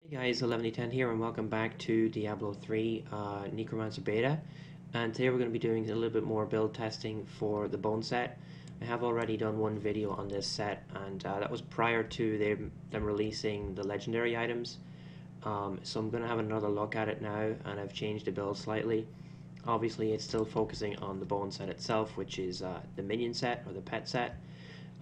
Hey guys, 1110 here and welcome back to Diablo 3 Necromancer Beta, and today we're going to be doing a little bit more build testing for the bone set. I have already done one video on this set, and that was prior to them releasing the legendary items. So I'm going to have another look at it now, and I've changed the build slightly. Obviously it's still focusing on the bone set itself, which is the minion set or the pet set.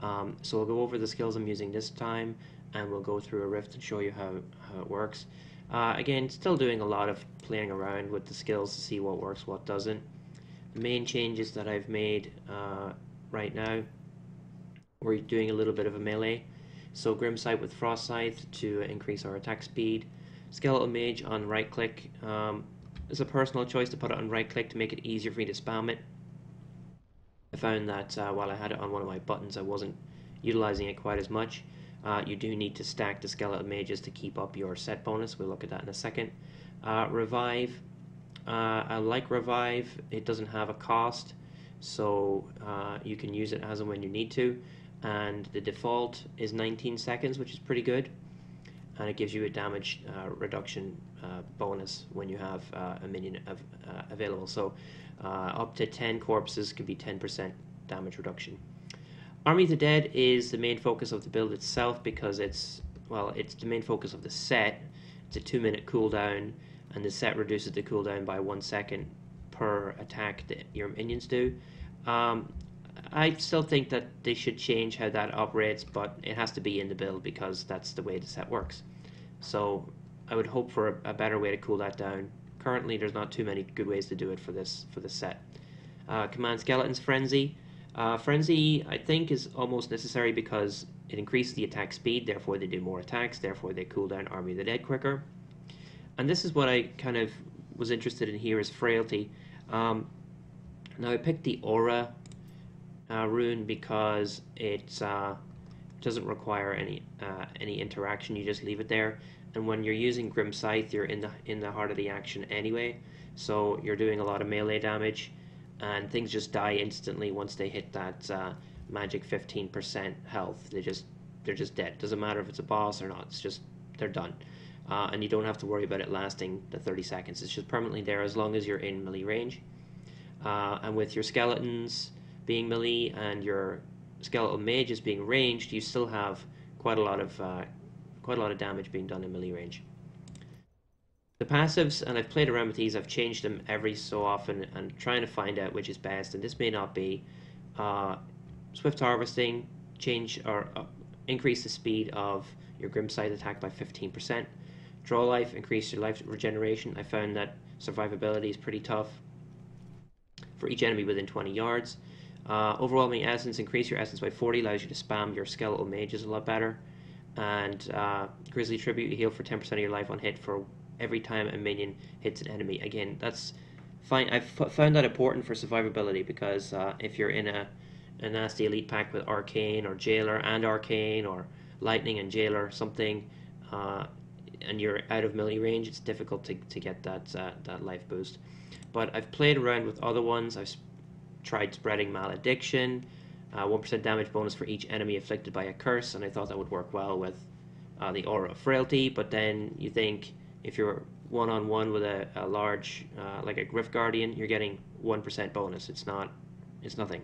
So we'll go over the skills I'm using this time, and we'll go through a rift and show you how it works. Again, still doing a lot of playing around with the skills to see what works, what doesn't. The main changes that I've made right now, we're doing a little bit of a melee. So Grim Scythe with Frost Scythe to increase our attack speed. Skeletal Mage on right click. It's a personal choice to put it on right click to make it easier for me to spam it. I found that while I had it on one of my buttons, I wasn't utilizing it quite as much. You do need to stack the Skeletal Mages to keep up your set bonus. We'll look at that in a second. Revive. I like Revive. It doesn't have a cost, so you can use it as and when you need to. And the default is 19 seconds, which is pretty good. And it gives you a damage reduction bonus when you have a minion available. So up to 10 corpses can be 10% damage reduction. Army of the Dead is the main focus of the build itself because it's the main focus of the set. It's a 2-minute cooldown, and the set reduces the cooldown by 1 second per attack that your minions do. I still think that they should change how that operates, but it has to be in the build because that's the way the set works. So I would hope for a better way to cool that down. Currently, there's not too many good ways to do it for this set. Command Skeletons Frenzy. Frenzy, I think, is almost necessary because it increases the attack speed, therefore they do more attacks, therefore they cool down Army of the Dead quicker. And this is what I kind of was interested in here is Frailty. Now I picked the Aura rune because it doesn't require any interaction. You just leave it there, and when you're using Grim Scythe, you're in the heart of the action anyway, so you're doing a lot of melee damage, and things just die instantly once they hit that magic 15% health. They're just dead. Doesn't matter if it's a boss or not. It's just they're done, and you don't have to worry about it lasting the 30 seconds. It's just permanently there as long as you're in melee range. And with your skeletons being melee and your Skeletal Mages being ranged, you still have quite a lot of damage being done in melee range. The passives, and I've played around with these, I've changed them every so often and trying to find out which is best, and this may not be. Swift Harvesting, change or increase the speed of your Grim Scythe attack by 15%. Draw Life, increase your life regeneration. I found that survivability is pretty tough for each enemy within 20 yards. Overwhelming Essence, increase your essence by 40, allows you to spam your Skeletal Mages a lot better. And Grisly Tribute, you heal for 10% of your life on hit for every time a minion hits an enemy. Again, that's fine. I've found that important for survivability because if you're in a nasty elite pack with Arcane or Jailer and Arcane or Lightning and Jailer something, and you're out of melee range, it's difficult to get that life boost. But I've played around with other ones. I've tried spreading Malediction, 1% damage bonus for each enemy afflicted by a curse, and I thought that would work well with the Aura of Frailty. But then you think if you're one-on-one with a large, like a Griff Guardian, you're getting 1% bonus. It's nothing.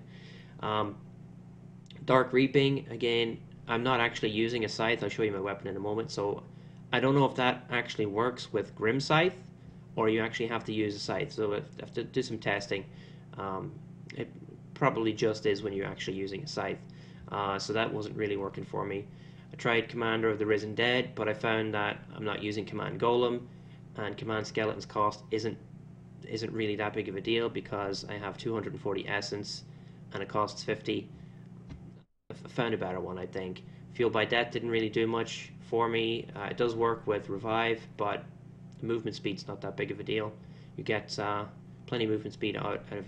Dark Reaping, again, I'm not actually using a Scythe. I'll show you my weapon in a moment. So I don't know if that actually works with Grim Scythe, or you actually have to use a Scythe. So I have to do some testing. It probably just is when you're actually using a Scythe. So that wasn't really working for me. I tried Commander of the Risen Dead, but I found that I'm not using Command Golem, and Command Skeleton's cost isn't really that big of a deal because I have 240 essence and it costs 50. I found a better one, I think. Fuel by Death didn't really do much for me. It does work with Revive, but the movement speed's not that big of a deal. You get plenty of movement speed out of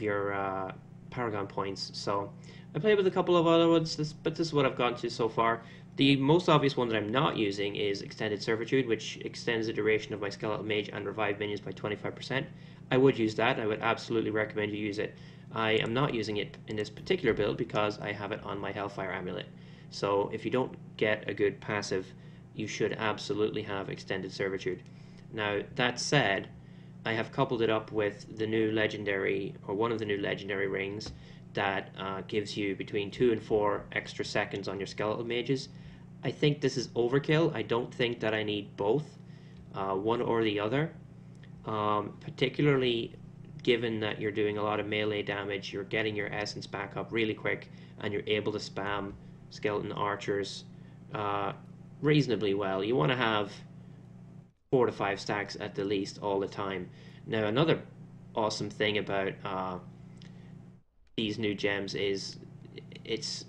your Paragon points. So I played with a couple of other ones, but this is what I've gone to so far. The most obvious one that I'm not using is Extended Servitude, which extends the duration of my Skeletal Mage and Revive minions by 25%. I would use that. I would absolutely recommend you use it. I am not using it in this particular build because I have it on my Hellfire Amulet. So if you don't get a good passive you should absolutely have extended servitude. Now, that said, I have coupled it up with the new legendary, or one of the new legendary rings that gives you between 2 and 4 extra seconds on your Skeletal Mages. I think this is overkill. I don't think that I need both, one or the other, particularly given that you're doing a lot of melee damage, you're getting your essence back up really quick, and you're able to spam skeleton archers reasonably well. You want to have 4 to 5 stacks at the least all the time. Now, another awesome thing about these new gems is it's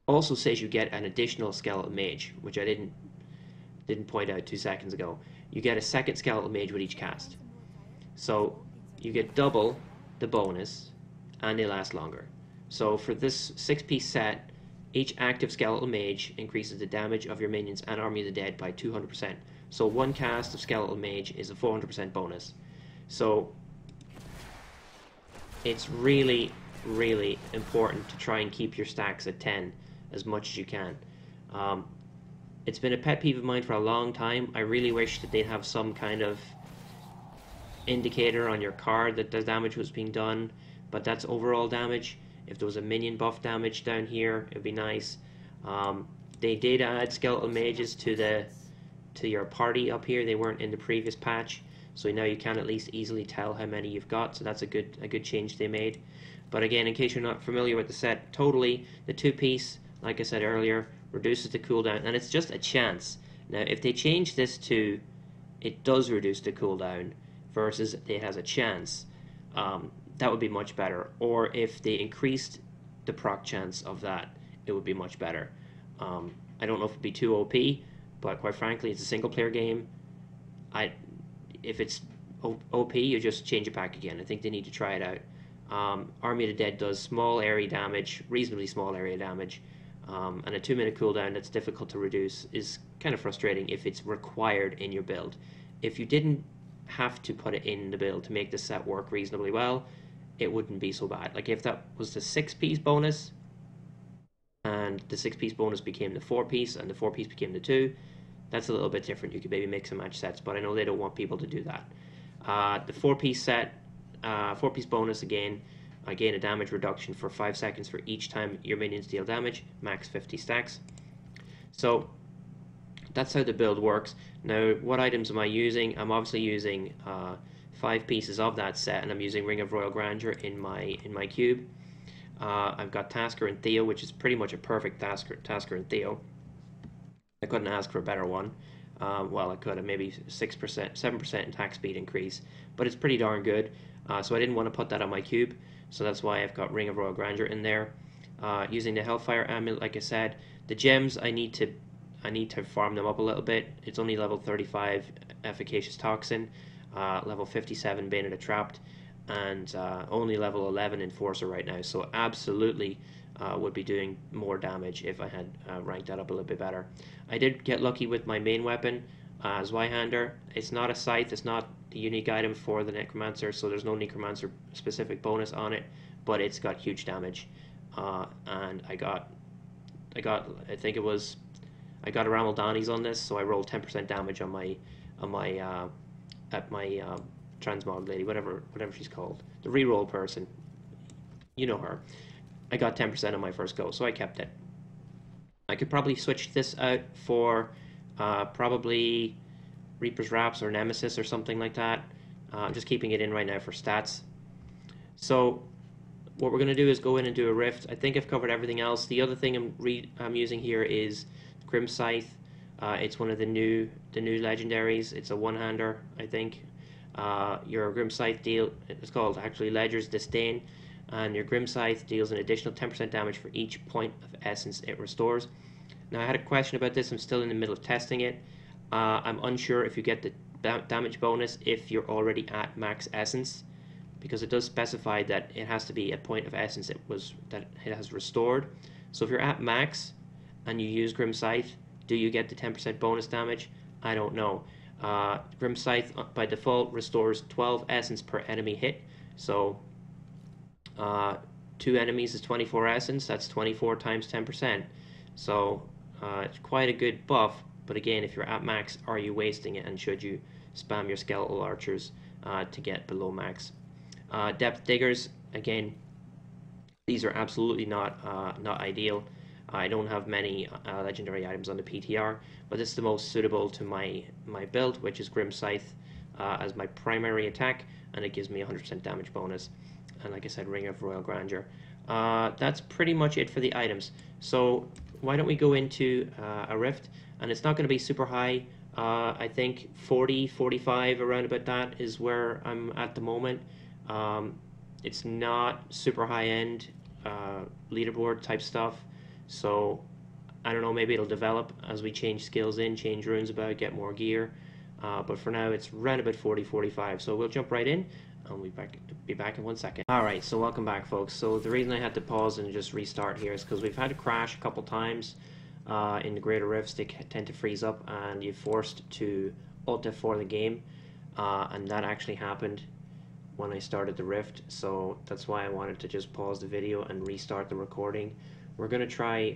also says you get an additional skeletal mage, which I didn't point out 2 seconds ago. You get a second skeletal mage with each cast, so you get double the bonus, and they last longer. So for this 6-piece set, each active skeletal mage increases the damage of your minions and Army of the Dead by 200%. So one cast of skeletal mage is a 400% bonus. So it's really, really important to try and keep your stacks at 10 as much as you can. It's been a pet peeve of mine for a long time. I really wish that they'd have some kind of indicator on your card that the damage was being done, but that's overall damage. If there was a minion buff damage down here, it'd be nice. They did add skeletal mages to your party up here. They weren't in the previous patch, so now you can at least easily tell how many you've got. So that's a good change they made. But again, in case you're not familiar with the set, totally the 2-piece, like I said earlier, reduces the cooldown, and it's just a chance. Now, if they change this to it does reduce the cooldown versus it has a chance, that would be much better. Or if they increased the proc chance of that, it would be much better. I don't know if it'd be too OP, but quite frankly, it's a single player game. If it's OP, you just change it back again. I think they need to try it out. Army of the Dead does small area damage, reasonably small area damage, and a 2-minute cooldown that's difficult to reduce is kind of frustrating if it's required in your build. If you didn't have to put it in the build to make the set work reasonably well, it wouldn't be so bad. Like if that was the 6-piece bonus, and the 6-piece bonus became the 4-piece, and the 4-piece became the 2, that's a little bit different. You could maybe mix and match sets, but I know they don't want people to do that. The 4-piece set, 4-piece bonus again a damage reduction for 5 seconds for each time your minions deal damage, max 50 stacks. So that's how the build works. Now, what items am I using? I'm obviously using 5 pieces of that set, and I'm using Ring of Royal Grandeur in my cube. I've got Tasker and Theo, which is pretty much a perfect Tasker and Theo. I couldn't ask for a better one. Well, I could have maybe 6%, 7% attack speed increase, but it's pretty darn good. So I didn't want to put that on my cube, so that's why I've got Ring of Royal Grandeur in there. Using the Hellfire Amulet, like I said, the gems I need to farm them up a little bit. It's only level 35 Efficacious Toxin, level 57 Bayonet Trapped, and only level 11 Enforcer right now. So absolutely would be doing more damage if I had ranked that up a little bit better. I did get lucky with my main weapon, Zweihander. It's not a scythe, it's not the unique item for the Necromancer, so there's no Necromancer specific bonus on it, but it's got huge damage. And I got I think it was I got a Ramaldani's on this, so I rolled 10% damage on my transmog lady, whatever she's called, the reroll person, you know her. I got 10% on my first go, so I kept it. I could probably switch this out for probably Reaper's Wraps or Nemesis or something like that. I'm just keeping it in right now for stats. So what we're going to do is go in and do a rift. I think I've covered everything else. The other thing I'm using here is Grim Scythe. It's one of the new legendaries. It's a one-hander, I think. Your Grim Scythe deal, it's called actually Ledger's Disdain, and your Grim Scythe deals an additional 10% damage for each point of essence it restores. Now, I had a question about this. I'm still in the middle of testing it. I'm unsure if you get the damage bonus if you're already at max essence, because it does specify that it has to be a point of essence that it has restored. So if you're at max and you use Grim Scythe, do you get the 10% bonus damage? I don't know. Grim Scythe by default restores 12 essence per enemy hit. So 2 enemies is 24 essence. That's 24 times 10%. So it's quite a good buff. But again, if you're at max, are you wasting it, and should you spam your skeletal archers to get below max? Depth diggers, again, these are absolutely not ideal. I don't have many legendary items on the PTR, but this is the most suitable to my build, which is Grim Scythe as my primary attack, and it gives me 100% damage bonus. And like I said, Ring of Royal Grandeur. That's pretty much it for the items. So why don't we go into a rift? And it's not going to be super high. I think 40, 45, around about that is where I'm at the moment. It's not super high-end leaderboard type stuff. So I don't know, maybe it'll develop as we change skills in, change runes about, get more gear. But for now, it's around about 40, 45. So we'll jump right in, and we'll be back in 1 second. Alright, so welcome back, folks. So the reason I had to pause and just restart here is because we've had a crash a couple times in the greater rifts. They tend to freeze up, and you're forced to alt F4 the game. And that actually happened when I started the rift. So that's why I wanted to just pause the video and restart the recording. We're going to try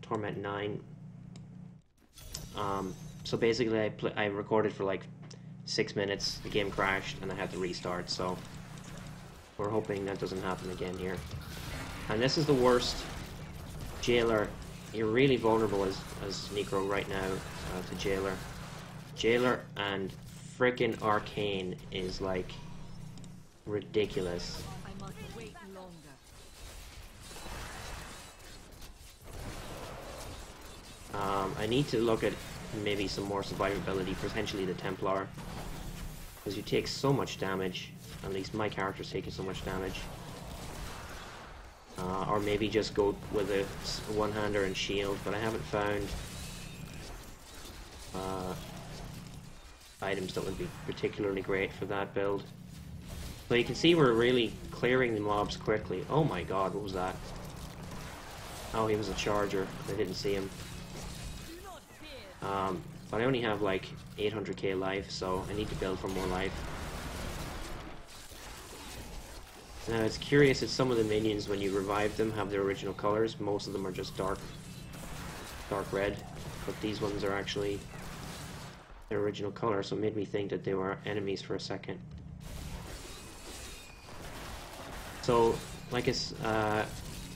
Torment 9. So basically I recorded for like 6 minutes, the game crashed, and I had to restart, so we're hoping that doesn't happen again here. And this is the worst jailer. You're really vulnerable as Necro right now to jailer. Jailer and frickin' Arcane is like ridiculous. I need to look at maybe some more survivability, potentially the Templar, because you take so much damage. At least my character's taking so much damage. Or maybe just go with a one-hander and shield, but I haven't found items that would be particularly great for that build. So you can see we're really clearing the mobs quickly. Oh my god, what was that? Oh, he was a charger. I didn't see him. But I only have like 800k life, so I need to build for more life. Now it's curious that some of the minions, when you revive them, have their original colors. Most of them are just dark red, but these ones are actually their original color, so it made me think that they were enemies for a second. So, like I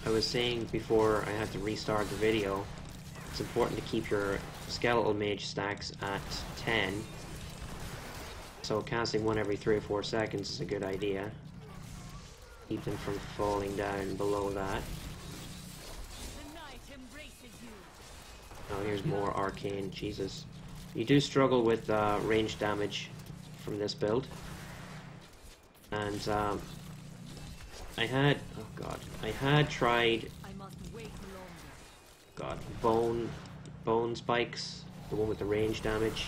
was saying before I had to restart the video, it's important to keep your Skeletal Mage stacks at 10. So casting one every 3 or 4 seconds is a good idea. Keep them from falling down below that. Oh, here's more Arcane. Jesus. You do struggle with range damage from this build. And I had tried bone spikes, the one with the range damage,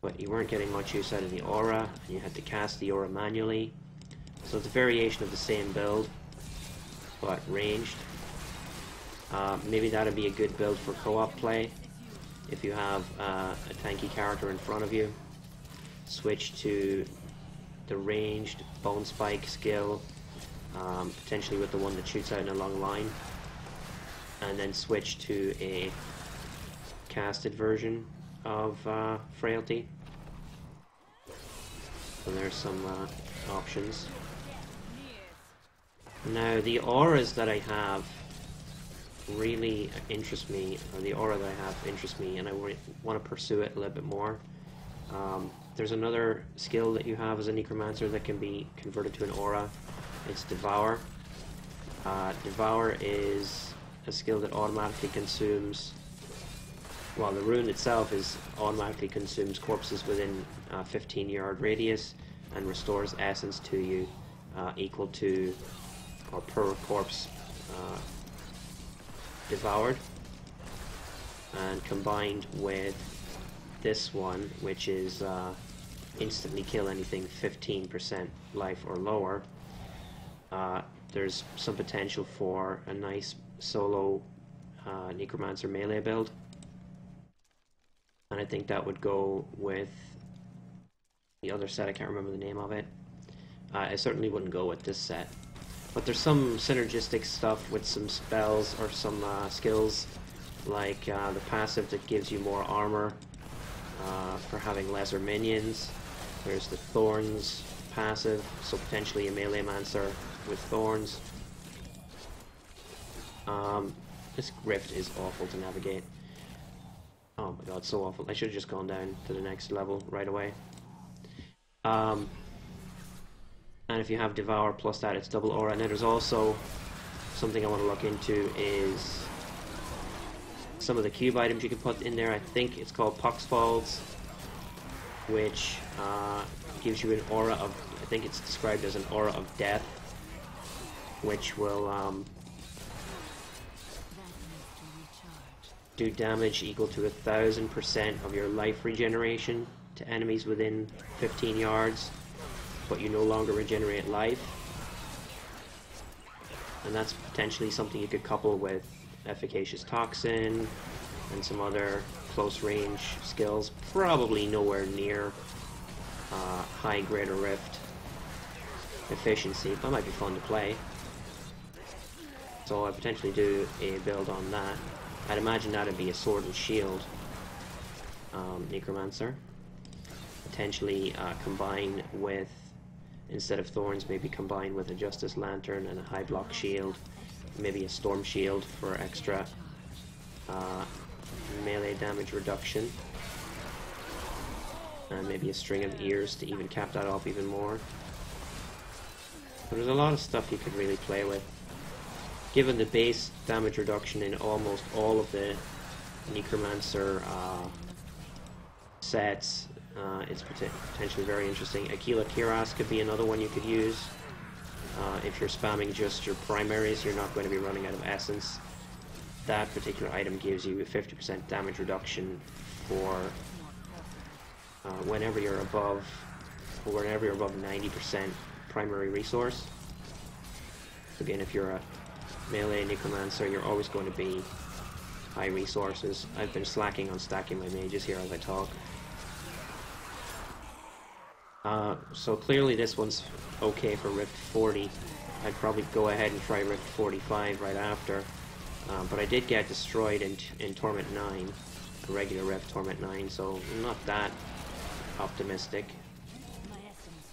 but you weren't getting much use out of the aura, and you had to cast the aura manually. So it's a variation of the same build, but ranged. Maybe that'd be a good build for co-op play. If you have a tanky character in front of you, switch to the ranged bone spike skill, potentially with the one that shoots out in a long line, and then switch to a casted version of Frailty. So there's some options. Now the auras that I have really interest me, or the aura that I have interests me, and I want to pursue it a little bit more. There's another skill that you have as a Necromancer that can be converted to an aura. It's Devour. Devour is a skill that automatically consumes, well, the rune itself automatically consumes corpses within a 15-yard radius and restores essence to you equal to, or per corpse devoured. And combined with this one, which is instantly kill anything 15% life or lower, there's some potential for a nice solo Necromancer melee build. And I think that would go with the other set. I can't remember the name of it. I certainly wouldn't go with this set. But there's some synergistic stuff with some spells or some skills like the passive that gives you more armor for having lesser minions. There's the Thorns passive, so potentially a Necromancer with Thorns. This rift is awful to navigate. Oh my god, so awful. I should have just gone down to the next level right away. And if you have Devour plus that, it's double aura. And then there's also something I want to look into is some of the cube items you can put in there. I think it's called Poxfalls, which gives you an aura of, I think it's described as an aura of death, which will do damage equal to 1000% of your life regeneration to enemies within 15 yards, but you no longer regenerate life. And that's potentially something you could couple with Efficacious Toxin and some other close range skills, probably nowhere near high Greater Rift efficiency, but might be fun to play. So I potentially do a build on that. I'd imagine that'd be a sword and shield Necromancer. Potentially combine with, instead of thorns, maybe combine with a Justice Lantern and a high block shield, maybe a storm shield for extra melee damage reduction, and maybe a string of ears to even cap that off even more. But there's a lot of stuff you could really play with. Given the base damage reduction in almost all of the Necromancer sets, it's potentially very interesting. Aquila Kiras could be another one you could use. If you're spamming just your primaries, you're not going to be running out of essence. That particular item gives you a 50% damage reduction for whenever you're above 90% primary resource. So again, if you're a melee Necromancer, you're always going to be high resources. I've been slacking on stacking my mages here as I talk. So clearly this one's okay for Rift 40. I'd probably go ahead and try Rift 45 right after. But I did get destroyed in Torment 9, a regular Rift Torment 9, so I'm not that optimistic.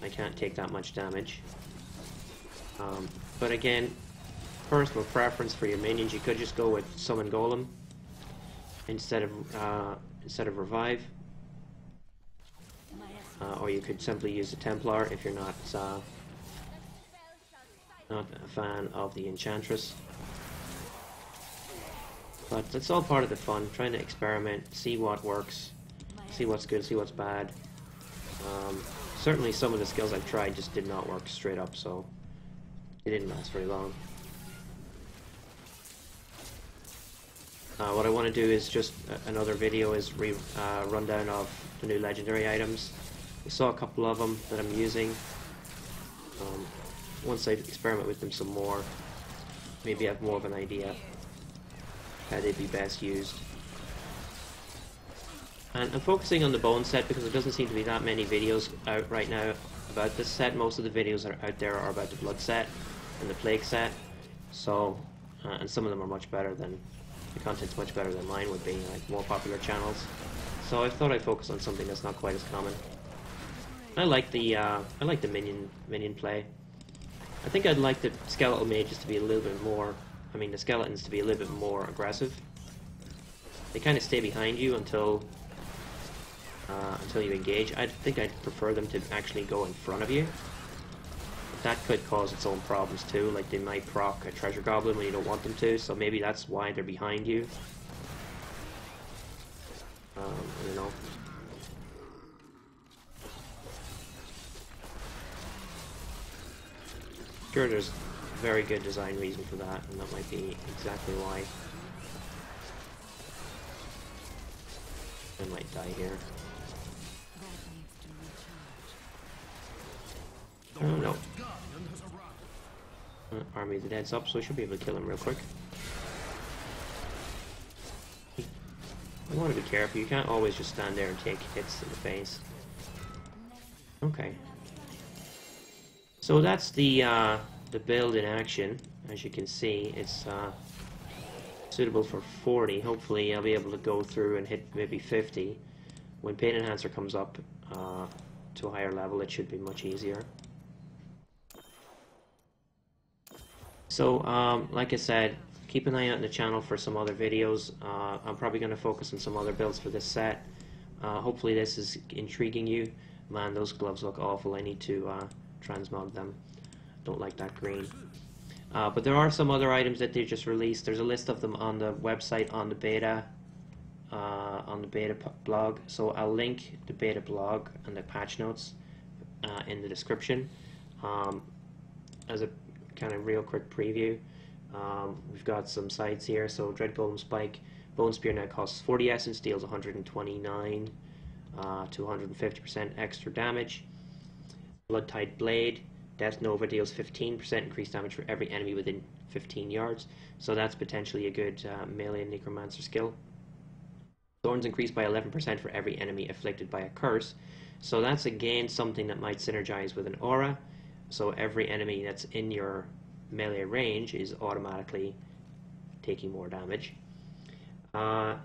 I can't take that much damage. But again, personal preference for your minions, you could just go with Summon Golem instead of Revive. Or you could simply use the Templar if you're not a fan of the Enchantress. But it's all part of the fun, trying to experiment, see what works, see what's good, see what's bad. Certainly some of the skills I've tried just did not work straight up, so it didn't last very long. What I want to do is just another video is rundown of the new legendary items. We saw a couple of them that I'm using. Once I experiment with them some more, maybe I have more of an idea how they'd be best used. And I'm focusing on the bone set because there doesn't seem to be that many videos out right now about this set. Most of the videos that are out there are about the blood set and the plague set. So, and some of them are much better than, the content's much better than mine would be, like more popular channels. So I thought I'd focus on something that's not quite as common. I like the minion play. I think I'd like the Skeletal Mages to be a little bit more, the skeletons to be a little bit more aggressive. They kind of stay behind you until you engage. I think I'd prefer them to actually go in front of you. But that could cause its own problems too, like they might proc a treasure goblin when you don't want them to, so maybe that's why they're behind you. I don't know. Sure, there's a very good design reason for that, and that might be exactly why. I might die here. Oh no. Army of the Dead's up, so we should be able to kill him real quick. I want to be careful, you can't always just stand there and take hits in the face. Okay. So that's the build in action. As you can see, it's suitable for 40. Hopefully I'll be able to go through and hit maybe 50. When Pain Enhancer comes up to a higher level, it should be much easier. So, like I said, keep an eye out on the channel for some other videos. I'm probably going to focus on some other builds for this set. Hopefully this is intriguing you. Man, those gloves look awful. I need to transmog them. Don't like that green. But there are some other items that they just released. There's a list of them on the website, on the beta blog. So I'll link the beta blog and the patch notes in the description. As a kind of real quick preview, we've got some sides here. So Dread Golem Spike, Bone Spear now costs 40 essence, deals 129 to 150% extra damage. Blood-Tide Blade, Death Nova deals 15% increased damage for every enemy within 15 yards. So that's potentially a good melee Necromancer skill. Thorns increased by 11% for every enemy afflicted by a curse. So that's again something that might synergize with an aura. So every enemy that's in your melee range is automatically taking more damage.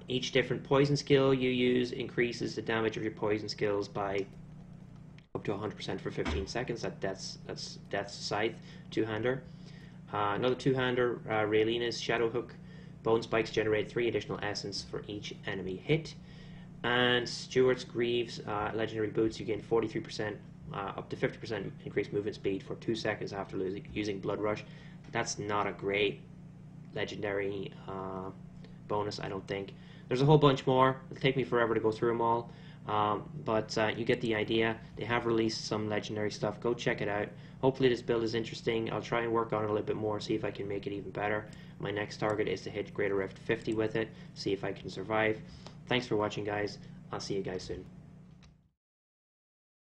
Each different poison skill you use increases the damage of your poison skills by up to 100% for 15 seconds. That's Death's Scythe two-hander. Another two-hander, Raelina's Shadow Hook. Bone Spikes generate 3 additional essence for each enemy hit. And Stuart's Greaves legendary boots, you gain 43%, up to 50% increased movement speed for 2 seconds after using Blood Rush. That's not a great legendary bonus, I don't think. There's a whole bunch more. It'll take me forever to go through them all. But you get the idea. They have released some legendary stuff. Go check it out. Hopefully this build is interesting. I'll try and work on it a little bit more, see if I can make it even better. My next target is to hit Greater Rift 50 with it, see if I can survive. Thanks for watching, guys. I'll see you guys soon.